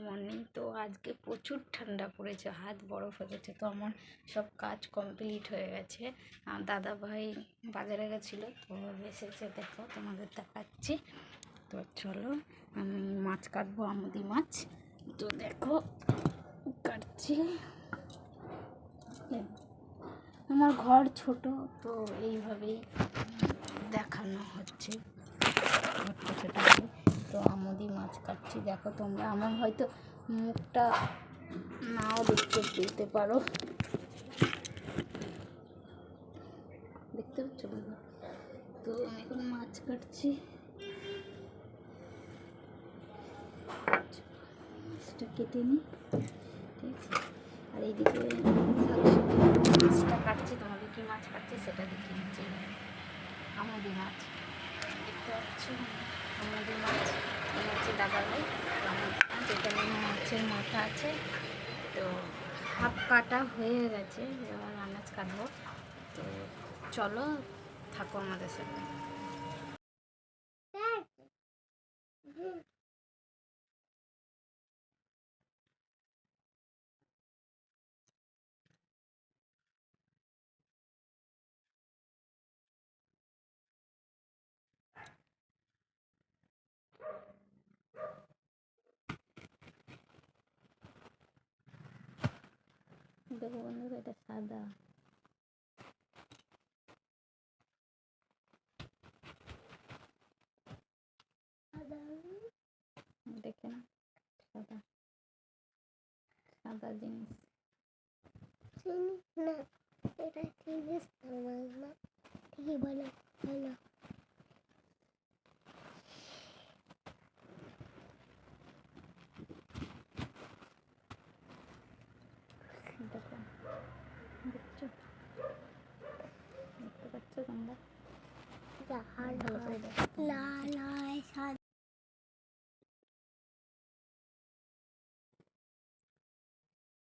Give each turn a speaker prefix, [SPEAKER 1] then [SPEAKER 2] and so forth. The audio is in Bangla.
[SPEAKER 1] মর্নিং। তো আজকে প্রচুর ঠান্ডা পড়েছে, হাত বরফ হয়ে গেছে। তো আমার সব কাজ কমপ্লিট হয়ে গেছে। দাদা ভাই বাজারে গেছিলো, তো এসেছে, দেখো তোমাদের দেখাচ্ছি। তো চলো আমি মাছ কাটবো, আমুদি মাছ। তো দেখো কাটছি। আমার ঘর ছোট, তো এইভাবেই দেখানো হচ্ছে ঘরটা ছোটো। তো আমুদি মাছ কাটছি, দেখো তোমরা। আমার হয়তো মুখটা নাও দেখতে পারো, দেখতে পাচ্ছ? তো আমি এখন মাছ কাটছি, মাছটা কেটে নিই, ঠিক আছে? আর এইদিকে মাছটা কাটছি, তোমাদের কি মাছ কাটছি সেটা দেখিয়ে নিচ্ছি। আমুদি মাছ দেখতে পাচ্ছ, আমুদি মাছ হচ্ছে দাদা ভাই। এখানে মাছের মাথা আছে, তো হাফ কাটা হয়ে গেছে, এবার আনাজ কাটবো। তো চলো থাকো আমাদের সাথে। দেখো বন্ধুরা, এটা সাদা। দেখে না, সাদা সাদা জিনিস
[SPEAKER 2] না, এটা জিনিস না, ঠিকই বলো বলো।
[SPEAKER 1] দেখো, দেখছো, দেখতে পাচ্ছ তোমরা?
[SPEAKER 2] লাল লাল